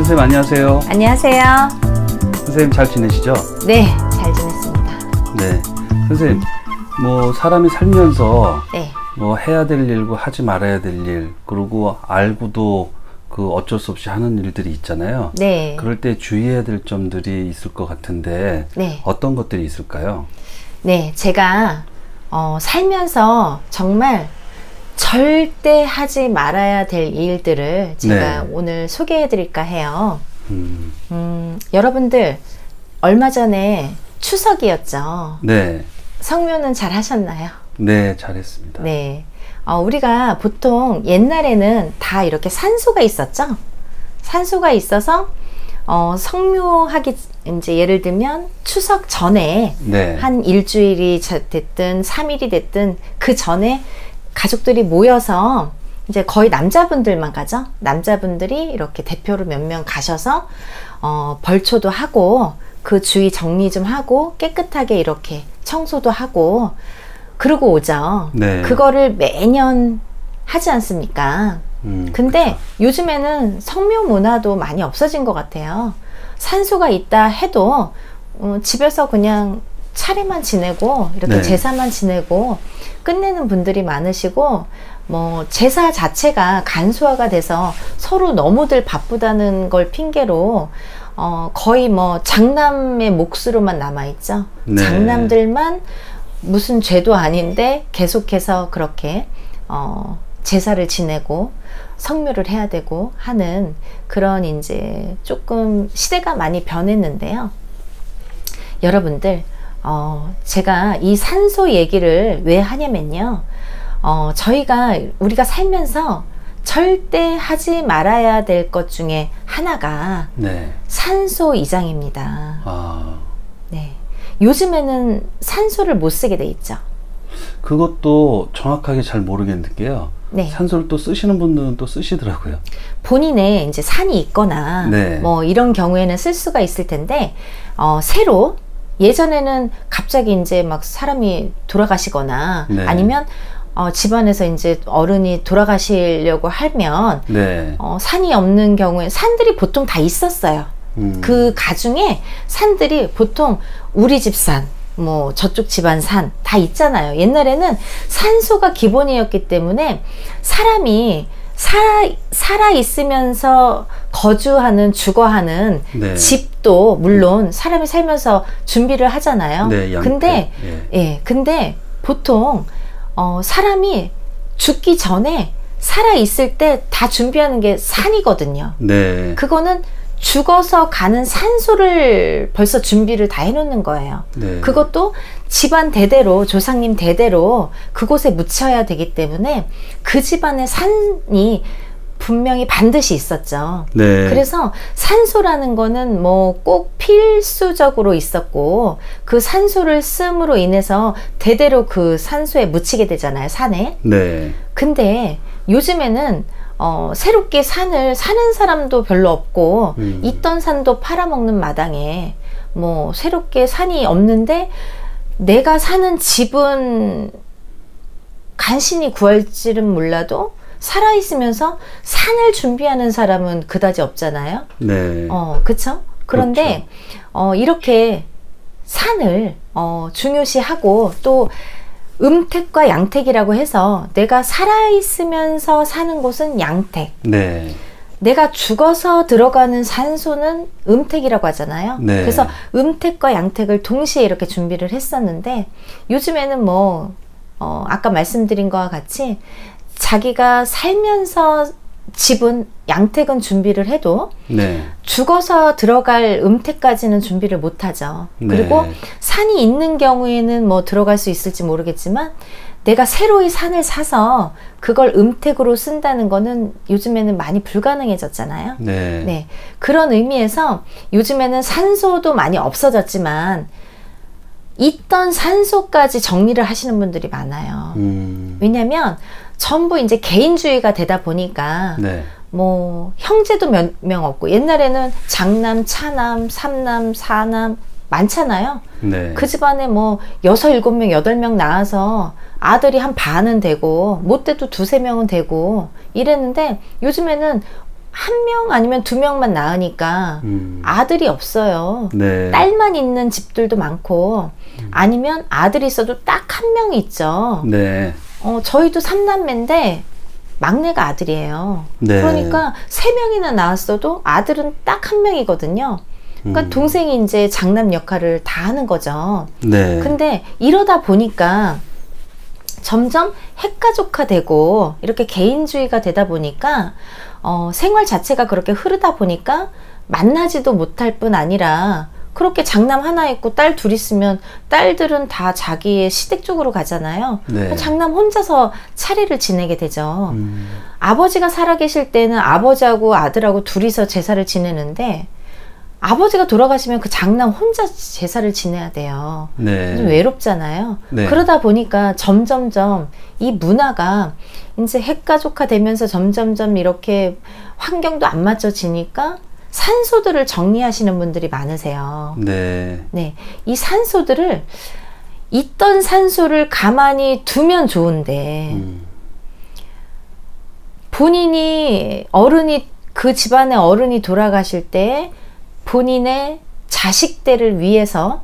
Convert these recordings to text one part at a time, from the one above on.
선생님 안녕하세요. 안녕하세요. 선생님 잘 지내시죠? 네, 잘 지냈습니다. 네. 선생님, 뭐 사람이 살면서 네. 뭐 해야 될 일과 하지 말아야 될 일, 그리고 알고도 그 어쩔 수 없이 하는 일들이 있잖아요. 네. 그럴 때 주의해야 될 점들이 있을 것 같은데 네. 어떤 것들이 있을까요? 네, 제가 살면서 정말 절대 하지 말아야 될 일들을 제가 네. 오늘 소개해 드릴까 해요. 여러분들 얼마 전에 추석이었죠. 네. 성묘는 잘 하셨나요? 네, 잘했습니다. 네. 우리가 보통 옛날에는 다 이렇게 산소가 있었죠. 산소가 있어서 성묘하기, 이제 예를 들면 추석 전에 네. 한 일주일이 됐든 3일이 됐든 그 전에 가족들이 모여서 이제 거의 남자분들만 가죠. 남자분들이 이렇게 대표로 몇 명 가셔서 벌초도 하고 그 주위 정리 좀 하고 깨끗하게 이렇게 청소도 하고 그러고 오죠. 네. 그거를 매년 하지 않습니까? 근데 그쵸. 요즘에는 성묘 문화도 많이 없어진 것 같아요. 산소가 있다 해도 집에서 그냥 차례만 지내고 이렇게 네. 제사만 지내고 끝내는 분들이 많으시고, 뭐 제사 자체가 간소화가 돼서 서로 너무들 바쁘다는 걸 핑계로 거의 뭐 장남의 몫으로만 남아있죠. 네. 장남들만 무슨 죄도 아닌데 계속해서 그렇게 제사를 지내고 성묘를 해야 되고 하는 그런 이제 조금 시대가 많이 변했는데요. 여러분들, 제가 이 산소 얘기를 왜 하냐면요. 우리가 살면서 절대 하지 말아야 될 것 중에 하나가 네. 산소 이장입니다. 아, 네. 요즘에는 산소를 못 쓰게 돼 있죠. 그것도 정확하게 잘 모르겠는 게요. 네. 산소를 또 쓰시는 분들은 또 쓰시더라고요. 본인의 이제 산이 있거나 네. 뭐 이런 경우에는 쓸 수가 있을 텐데 새로 예전에는 갑자기 이제 막 사람이 돌아가시거나 네. 아니면 집안에서 이제 어른이 돌아가시려고 하면 네. 산이 없는 경우에 산들이 보통 다 있었어요. 그 가중에 산들이 보통 우리 집 산, 뭐 저쪽 집안 산 다 있잖아요. 옛날에는 산소가 기본이었기 때문에 사람이 살아 있으면서 거주하는, 주거하는 네. 집도 물론 사람이 살면서 준비를 하잖아요. 네, 양떼. 근데 예. 근데 보통 사람이 죽기 전에 살아 있을 때 다 준비하는 게 산이거든요. 네. 그거는 죽어서 가는 산소를 벌써 준비를 다 해놓는 거예요. 네. 그것도 집안 대대로, 조상님 대대로 그곳에 묻혀야 되기 때문에 그 집안에 산이 분명히 반드시 있었죠. 네. 그래서 산소라는 거는 뭐 꼭 필수적으로 있었고, 그 산소를 씀으로 인해서 대대로 그 산소에 묻히게 되잖아요, 산에. 네. 근데 요즘에는 새롭게 산을 사는 사람도 별로 없고 있던 산도 팔아먹는 마당에 뭐 새롭게 산이 없는데 내가 사는 집은 간신히 구할지는 몰라도 살아있으면서 산을 준비하는 사람은 그다지 없잖아요. 네. 그쵸? 그런데 그렇죠. 이렇게 산을 중요시하고 또 음택과 양택이라고 해서 내가 살아있으면서 사는 곳은 양택, 네. 내가 죽어서 들어가는 산소는 음택이라고 하잖아요. 네. 그래서 음택과 양택을 동시에 이렇게 준비를 했었는데 요즘에는 뭐 아까 말씀드린 것과 같이 자기가 살면서 집은 양택은 준비를 해도 네. 죽어서 들어갈 음택까지는 준비를 못하죠. 네. 그리고 산이 있는 경우에는 뭐 들어갈 수 있을지 모르겠지만 내가 새로이 산을 사서 그걸 음택으로 쓴다는 거는 요즘에는 많이 불가능해졌잖아요. 네. 네. 그런 의미에서 요즘에는 산소도 많이 없어졌지만 있던 산소까지 정리를 하시는 분들이 많아요. 왜냐면 전부 이제 개인주의가 되다 보니까 네. 뭐 형제도 몇 명 없고 옛날에는 장남, 차남, 삼남, 사남 많잖아요. 네. 그 집안에 뭐 6, 7명, 8명 낳아서 아들이 한 반은 되고 못 돼도 2, 3명은 되고 이랬는데 요즘에는 한 명 아니면 두 명만 낳으니까 아들이 없어요. 네. 딸만 있는 집들도 많고 아니면 아들이 있어도 딱 한 명이 있죠. 네. 저희도 3남매인데 막내가 아들이에요. 네. 그러니까 3명이나 낳았어도 아들은 딱 한 명이거든요. 그러니까 동생이 이제 장남 역할을 다 하는 거죠. 네. 근데 이러다 보니까 점점 핵가족화되고 이렇게 개인주의가 되다 보니까 생활 자체가 그렇게 흐르다 보니까 만나지도 못할 뿐 아니라 그렇게 장남 하나 있고 딸 둘 있으면 딸들은 다 자기의 시댁 쪽으로 가잖아요. 네. 장남 혼자서 차례를 지내게 되죠. 아버지가 살아계실 때는 아버지하고 아들하고 둘이서 제사를 지내는데 아버지가 돌아가시면 그 장남 혼자 제사를 지내야 돼요. 네. 좀 외롭잖아요. 네. 그러다 보니까 점점점 이 문화가 이제 핵가족화 되면서 점점점 이렇게 환경도 안 맞춰지니까 산소들을 정리하시는 분들이 많으세요. 네. 네. 이 산소들을 있던 산소를 가만히 두면 좋은데 본인이 그 집안의 어른이 돌아가실 때 본인의 자식들을 위해서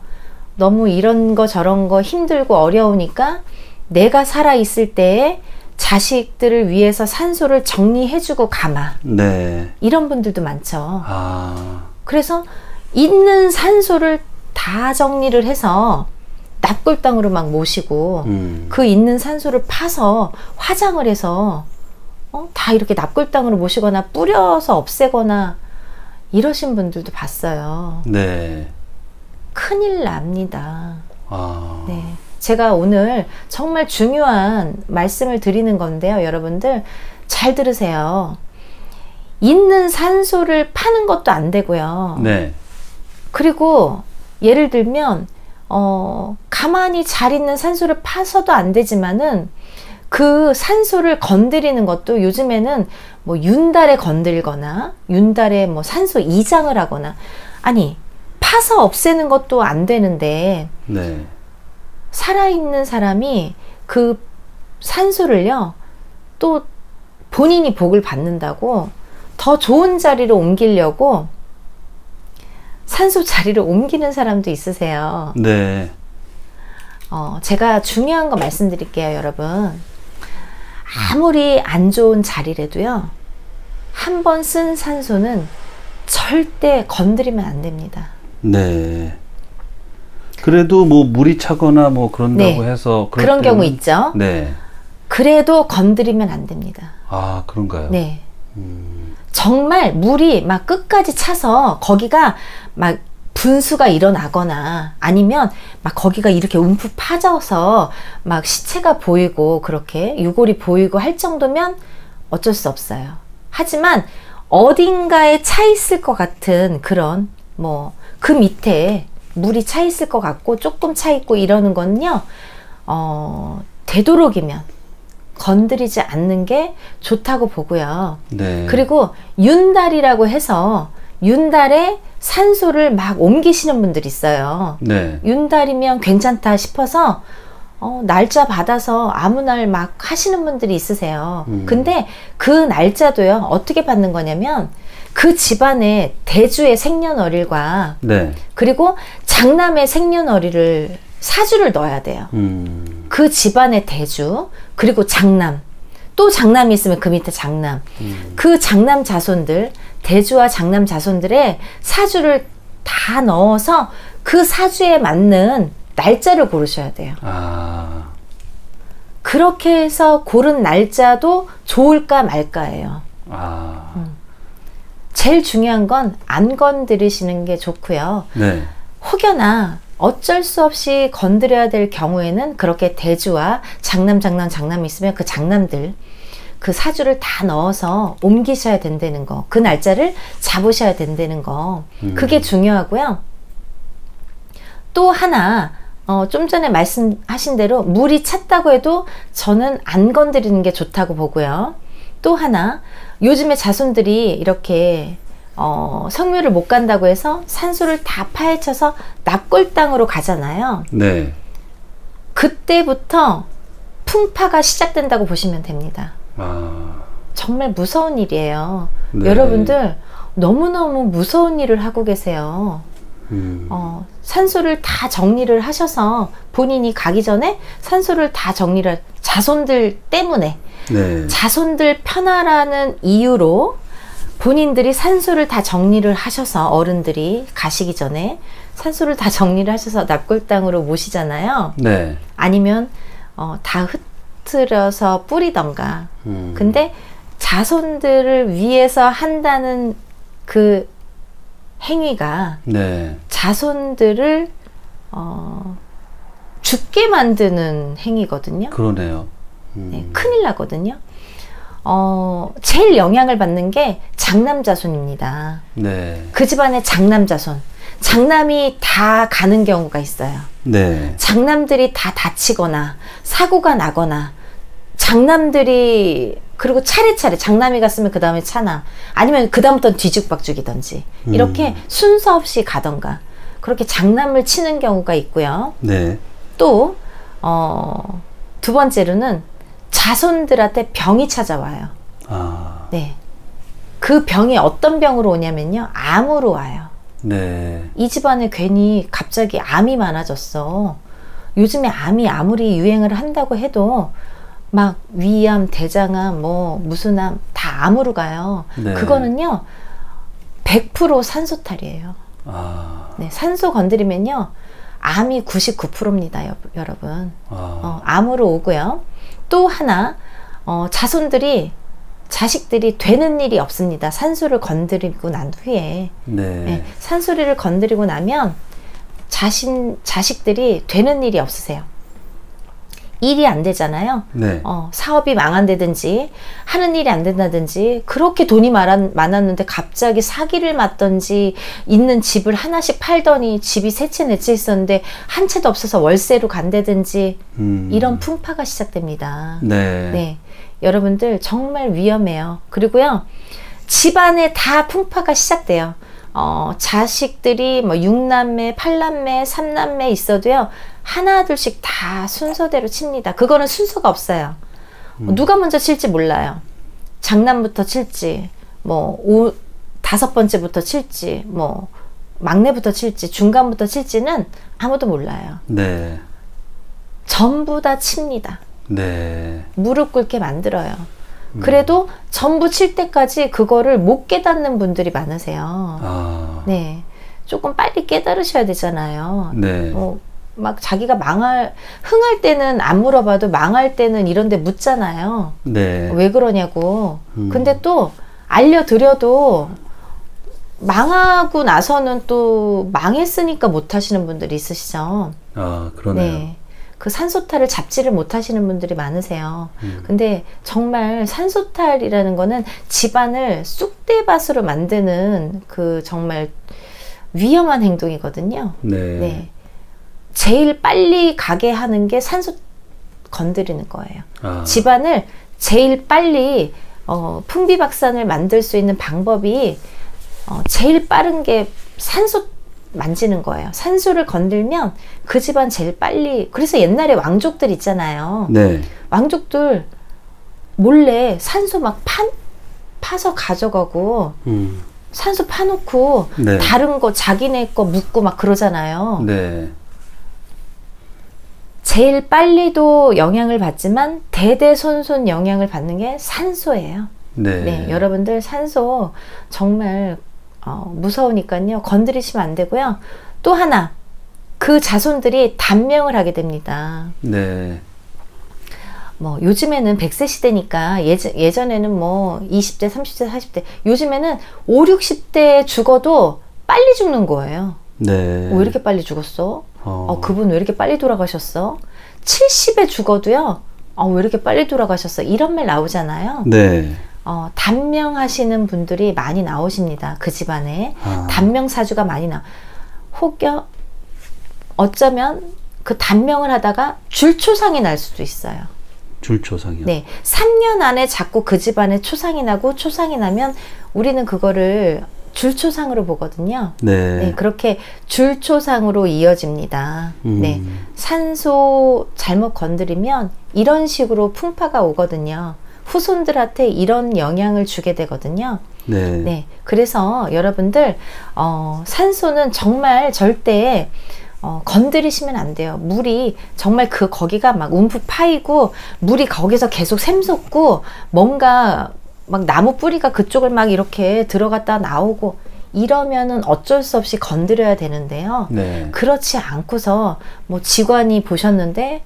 너무 이런 거 저런 거 힘들고 어려우니까 내가 살아있을 때에 자식들을 위해서 산소를 정리해주고 가마. 네. 이런 분들도 많죠. 아. 그래서 있는 산소를 다 정리를 해서 납골당으로 막 모시고 그 있는 산소를 파서 화장을 해서 다 이렇게 납골당으로 모시거나 뿌려서 없애거나 이러신 분들도 봤어요. 네. 큰일 납니다. 아. 네. 제가 오늘 정말 중요한 말씀을 드리는 건데요. 여러분들 잘 들으세요. 있는 산소를 파는 것도 안 되고요. 네. 그리고 예를 들면 가만히 잘 있는 산소를 파서도 안 되지만은 그 산소를 건드리는 것도 요즘에는 뭐 윤달에 건들거나 윤달에 뭐 산소 이장을 하거나 아니 파서 없애는 것도 안 되는데 네. 살아있는 사람이 그 산소를요 또 본인이 복을 받는다고 더 좋은 자리로 옮기려고 산소 자리를 옮기는 사람도 있으세요. 네. 제가 중요한 거 말씀드릴게요, 여러분. 아무리 안 좋은 자리라도요, 한 번 쓴 산소는 절대 건드리면 안 됩니다. 네. 그래도 뭐 물이 차거나 뭐 그런다고 네. 해서 그런 경우 있죠. 네. 그래도 건드리면 안 됩니다. 아, 그런가요? 네. 정말 물이 막 끝까지 차서 거기가 막 분수가 일어나거나 아니면 막 거기가 이렇게 움푹 파져서 막 시체가 보이고 그렇게 유골이 보이고 할 정도면 어쩔 수 없어요. 하지만 어딘가에 차 있을 것 같은 그런 뭐 그 밑에 물이 차 있을 것 같고 조금 차 있고 이러는 건요 되도록이면 건드리지 않는 게 좋다고 보고요. 네. 그리고 윤달이라고 해서 윤달에 산소를 막 옮기시는 분들이 있어요. 네. 윤달이면 괜찮다 싶어서 날짜 받아서 아무 날 막 하시는 분들이 있으세요. 근데 그 날짜도요 어떻게 받는 거냐면 그 집안의 대주의 생년월일과 네. 그리고 장남의 생년월일을 사주를 넣어야 돼요. 그 집안의 대주 그리고 장남 또 장남이 있으면 그 밑에 장남 그 장남 자손들 대주와 장남 자손들의 사주를 다 넣어서 그 사주에 맞는 날짜를 고르셔야 돼요. 아. 그렇게 해서 고른 날짜도 좋을까 말까예요. 아. 제일 중요한 건 안 건드리시는 게 좋고요. 네. 혹여나 어쩔 수 없이 건드려야 될 경우에는 그렇게 대주와 장남이 있으면 그 장남들 그 사주를 다 넣어서 옮기셔야 된다는 거, 그 날짜를 잡으셔야 된다는 거, 그게 중요하고요. 또 하나 좀 전에 말씀하신 대로 물이 찼다고 해도 저는 안 건드리는 게 좋다고 보고요. 또 하나 요즘에 자손들이 이렇게 성묘를 못 간다고 해서 산소를 다 파헤쳐서 납골당으로 가잖아요. 네. 그때부터 풍파가 시작된다고 보시면 됩니다. 아. 정말 무서운 일이에요. 네. 여러분들 너무너무 무서운 일을 하고 계세요. 산소를 다 정리를 하셔서 본인이 가기 전에 산소를 다 정리를 자손들 때문에 네. 자손들 편하라는 이유로 본인들이 산소를 다 정리를 하셔서 어른들이 가시기 전에 산소를 다 정리를 하셔서 납골당으로 모시잖아요. 네. 아니면 다 흩트려서 뿌리던가. 근데 자손들을 위해서 한다는 그 행위가 네. 자손들을 죽게 만드는 행위거든요. 그러네요. 네, 큰일 나거든요. 제일 영향을 받는 게 장남자손입니다. 네. 그 집안의 장남자손. 장남이 다 가는 경우가 있어요. 네. 장남들이 다 다치거나 사고가 나거나 장남들이 그리고 차례차례 장남이 갔으면 그 다음에 차남 아니면 그 다음부터는 뒤죽박죽이든지 이렇게 순서 없이 가던가 그렇게 장남을 치는 경우가 있고요. 네. 또 두 번째로는 자손들한테 병이 찾아와요. 아. 네. 그 병이 어떤 병으로 오냐면요. 암으로 와요. 네. 이 집안에 괜히 갑자기 암이 많아졌어. 요즘에 암이 아무리 유행을 한다고 해도 막 위암, 대장암, 뭐 무슨 암 다 암으로 가요. 네. 그거는요 100% 산소탈이에요. 아. 네, 산소 건드리면요 암이 99%입니다, 여러분. 암으로 오고요. 또 하나 자식들이 되는 일이 없습니다. 산소를 건드리고 난 후에. 네. 네, 산소리를 건드리고 나면 자식들이 되는 일이 없으세요. 일이 안 되잖아요. 네. 사업이 망한다든지 하는 일이 안 된다든지 그렇게 돈이 많았는데 갑자기 사기를 맞던지 있는 집을 하나씩 팔더니 집이 세 채 네 채 있었는데 한 채도 없어서 월세로 간다든지 이런 풍파가 시작됩니다. 네. 네, 여러분들 정말 위험해요. 그리고요 집안에 다 풍파가 시작돼요. 자식들이 뭐 6남매, 8남매, 3남매 있어도요 하나 둘씩 다 순서대로 칩니다. 그거는 순서가 없어요. 누가 먼저 칠지 몰라요. 장남부터 칠지, 뭐 다섯 번째부터 칠지, 뭐 막내부터 칠지, 중간부터 칠지는 아무도 몰라요. 네. 전부 다 칩니다. 네. 무릎 꿇게 만들어요. 그래도 전부 칠 때까지 그거를 못 깨닫는 분들이 많으세요. 아. 네, 조금 빨리 깨달으셔야 되잖아요. 네. 막 자기가 흥할 때는 안 물어봐도 망할 때는 이런 데 묻잖아요. 네. 왜 그러냐고. 근데 또 알려드려도 망하고 나서는 또 망했으니까 못 하시는 분들이 있으시죠. 아, 그러네요. 네. 그 산소탈을 잡지를 못하시는 분들이 많으세요. 근데 정말 산소탈이라는 거는 집안을 쑥대밭으로 만드는 그 정말 위험한 행동이거든요. 네. 네. 제일 빨리 가게 하는 게 산소 건드리는 거예요. 아. 집안을 제일 빨리 풍비박산을 만들 수 있는 방법이 제일 빠른 게 산소 만지는 거예요. 산소를 건들면 그 집안 제일 빨리. 그래서 옛날에 왕족들 있잖아요. 네. 왕족들 몰래 산소 막 파서 가져가고 산소 파놓고 네. 다른 거 자기네 거 묻고 막 그러잖아요. 네. 제일 빨리도 영향을 받지만 대대손손 영향을 받는 게 산소예요. 네. 네, 여러분들 산소 정말 무서우니까요. 건드리시면 안 되고요. 또 하나, 그 자손들이 단명을 하게 됩니다. 네. 뭐 요즘에는 100세 시대니까 예전에는 뭐 20대, 30대, 40대, 요즘에는 5, 60대 죽어도 빨리 죽는 거예요. 네. 왜 이렇게 빨리 죽었어? 그분 왜 이렇게 빨리 돌아가셨어? 70에 죽어도요. 왜 이렇게 빨리 돌아가셨어? 이런 말 나오잖아요. 네. 단명하시는 분들이 많이 나오십니다. 그 집안에. 단명사주가 많이 혹여 어쩌면 그 단명을 하다가 줄초상이 날 수도 있어요. 줄초상이요? 네. 3년 안에 자꾸 그 집안에 초상이 나고 초상이 나면 우리는 그거를 줄초상으로 보거든요. 네. 네, 그렇게 줄초상으로 이어집니다. 네, 산소 잘못 건드리면 이런 식으로 풍파가 오거든요. 후손들한테 이런 영향을 주게 되거든요. 네. 네. 그래서 여러분들 산소는 정말 절대 건드리시면 안 돼요. 물이 정말 거기가 막 움푹 파이고 물이 거기서 계속 샘솟고 뭔가 막 나무 뿌리가 그쪽을 막 이렇게 들어갔다 나오고 이러면은 어쩔 수 없이 건드려야 되는데요. 네. 그렇지 않고서 뭐 직원이 보셨는데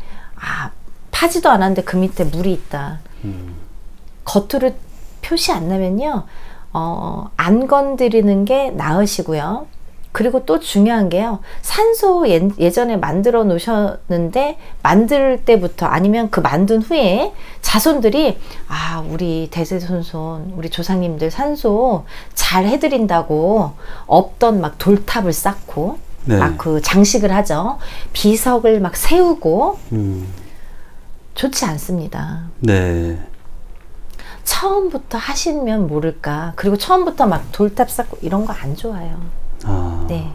파지도 않았는데 그 밑에 물이 있다. 겉으로 표시 안 나면요. 안 건드리는 게 나으시고요. 그리고 또 중요한 게요. 산소 예전에 만들어 놓으셨는데 만들 때부터 아니면 그 만든 후에 자손들이 우리 대대손손 우리 조상님들 산소 잘 해드린다고 없던 막 돌탑을 쌓고 네. 막 그 장식을 하죠. 비석을 막 세우고 좋지 않습니다. 네. 처음부터 하시면 모를까. 그리고 처음부터 막 돌탑 쌓고 이런 거 안 좋아요. 네.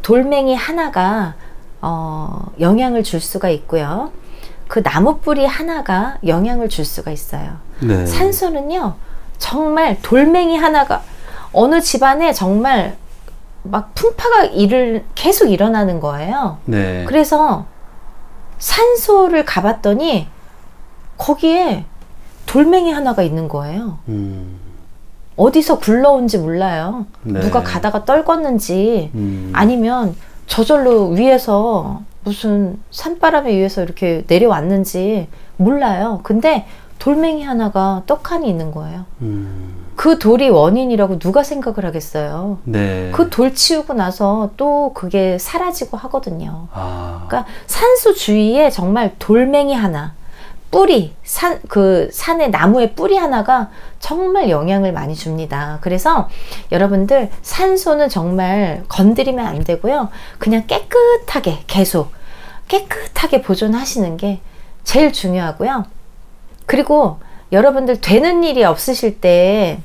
돌멩이 하나가 영향을 줄 수가 있고요. 그 나무 뿌리 하나가 영향을 줄 수가 있어요. 네. 산소는요, 정말 돌멩이 하나가 어느 집안에 정말 막 풍파가 계속 일어나는 거예요. 네. 그래서 산소를 가봤더니 거기에 돌멩이 하나가 있는 거예요. 어디서 굴러온지 몰라요. 네. 누가 가다가 떨궜는지 아니면 저절로 위에서 무슨 산바람에 의해서 이렇게 내려왔는지 몰라요. 근데 돌멩이 하나가 떡하니 있는 거예요. 그 돌이 원인이라고 누가 생각을 하겠어요. 네. 그 돌 치우고 나서 또 그게 사라지고 하거든요. 아. 그러니까 산수 주위에 정말 돌멩이 하나, 뿌리, 산의 나무의 뿌리 하나가 정말 영향을 많이 줍니다. 그래서 여러분들 산소는 정말 건드리면 안 되고요. 그냥 깨끗하게 계속 깨끗하게 보존하시는 게 제일 중요하고요. 그리고 여러분들 되는 일이 없으실 때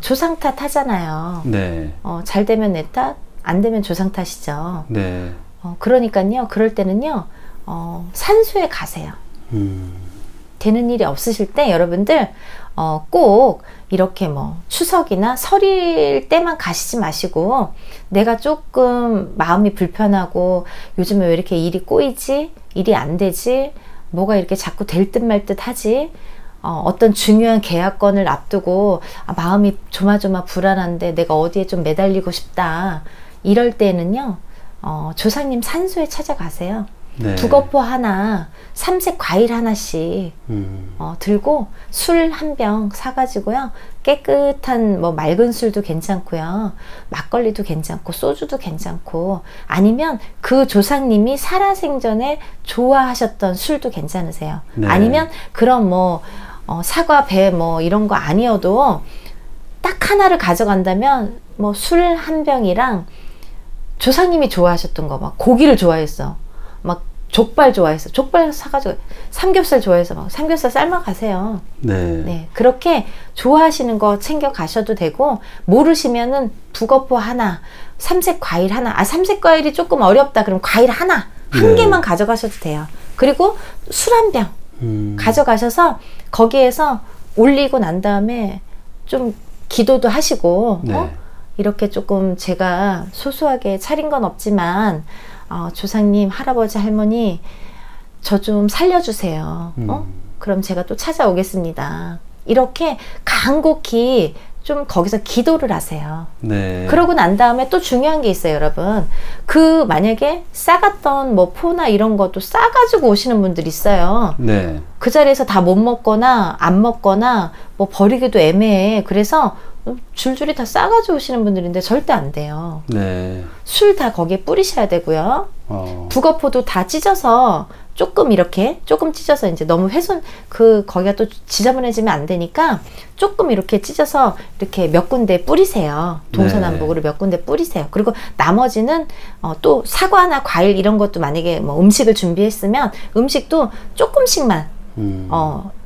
조상 탓 하잖아요. 네. 잘 되면 내 탓, 안 되면 조상 탓이죠. 네. 그러니까요. 그럴 때는요. 산수에 가세요. 되는 일이 없으실 때 여러분들 꼭 이렇게 뭐 추석이나 설일 때만 가시지 마시고 내가 조금 마음이 불편하고 요즘에 왜 이렇게 일이 꼬이지? 일이 안 되지? 뭐가 이렇게 자꾸 될 듯 말 듯 하지? 어떤 중요한 계약건을 앞두고 마음이 조마조마 불안한데 내가 어디에 좀 매달리고 싶다. 이럴 때는요. 조상님 산소에 찾아가세요. 네. 북어포 하나, 삼색 과일 하나씩 들고 술 한 병 사가지고요. 깨끗한 뭐 맑은 술도 괜찮고요. 막걸리도 괜찮고 소주도 괜찮고 아니면 그 조상님이 살아생전에 좋아하셨던 술도 괜찮으세요. 네. 아니면 그런 뭐 사과, 배 뭐 이런 거 아니어도 딱 하나를 가져간다면 뭐 술 한 병이랑 조상님이 좋아하셨던 거 막 고기를 좋아했어. 막 족발 좋아해서 족발 사가지고 삼겹살 좋아해서 막 삼겹살 삶아 가세요. 네. 네, 그렇게 좋아하시는 거 챙겨 가셔도 되고 모르시면은 북어포 하나, 삼색 과일 하나. 삼색 과일이 조금 어렵다. 그럼 과일 하나 한 네. 개만 가져가셔도 돼요. 그리고 술 한 병 가져가셔서 거기에서 올리고 난 다음에 좀 기도도 하시고 네. 이렇게 조금 제가 소소하게 차린 건 없지만 조상님, 할아버지, 할머니 저 좀 살려주세요. 그럼 제가 또 찾아오겠습니다. 이렇게 간곡히 좀 거기서 기도를 하세요. 네. 그러고 난 다음에 또 중요한 게 있어요, 여러분. 만약에 싸갔던 뭐 포나 이런 것도 싸가지고 오시는 분들 있어요. 네. 그 자리에서 다 못 먹거나 안 먹거나 뭐 버리기도 애매해. 그래서 줄줄이 다 싸가지고 오시는 분들인데 절대 안 돼요. 네. 술 다 거기에 뿌리셔야 되고요. 북어포도 다 찢어서 조금 찢어서 이제 너무 거기가 또 지저분해지면 안 되니까 조금 이렇게 찢어서 이렇게 몇 군데 뿌리세요. 동서남북으로 몇 군데 뿌리세요. 그리고 나머지는 또 사과나 과일 이런 것도 만약에 뭐 음식을 준비했으면 음식도 조금씩만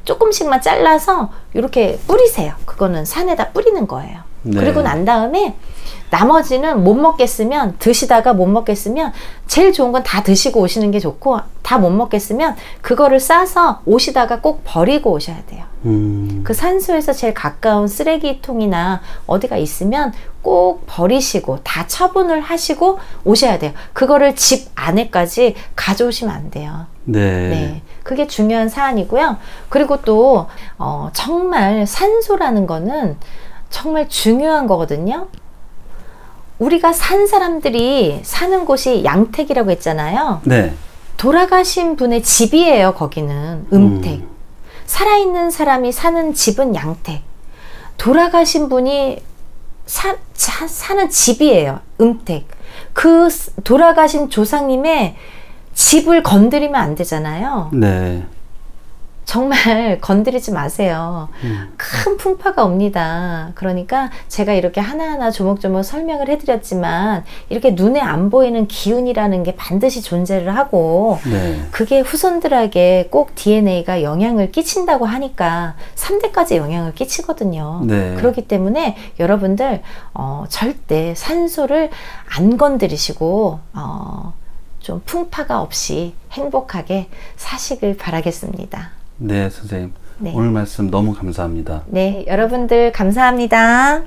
조금씩만 잘라서 이렇게 뿌리세요. 그거는 산에다 뿌리는 거예요. 네. 그리고 난 다음에 나머지는 못 먹겠으면, 드시다가 못 먹겠으면 제일 좋은 건 다 드시고 오시는 게 좋고, 다 못 먹겠으면 그거를 싸서 오시다가 꼭 버리고 오셔야 돼요. 그 산소에서 제일 가까운 쓰레기통이나 어디가 있으면 꼭 버리시고 다 처분을 하시고 오셔야 돼요. 그거를 집 안에까지 가져오시면 안 돼요. 네. 네, 그게 중요한 사안이고요. 그리고 또 정말 산소라는 거는 정말 중요한 거거든요. 우리가 산 사람들이 사는 곳이 양택이라고 했잖아요. 네. 돌아가신 분의 집이에요. 거기는 음택. 살아있는 사람이 사는 집은 양택. 돌아가신 분이 사는 집이에요. 음택. 그 돌아가신 조상님의 집을 건드리면 안 되잖아요. 네. 정말 건드리지 마세요. 큰 풍파가 옵니다. 그러니까 제가 이렇게 하나하나 조목조목 설명을 해드렸지만, 이렇게 눈에 안 보이는 기운이라는 게 반드시 존재를 하고, 네. 그게 후손들에게 꼭 DNA가 영향을 끼친다고 하니까 3대까지 영향을 끼치거든요. 네. 그렇기 때문에 여러분들 절대 산소를 안 건드리시고 좀 풍파가 없이 행복하게 사시길 바라겠습니다. 네, 선생님. 네. 오늘 말씀 너무 감사합니다. 네, 여러분들 감사합니다.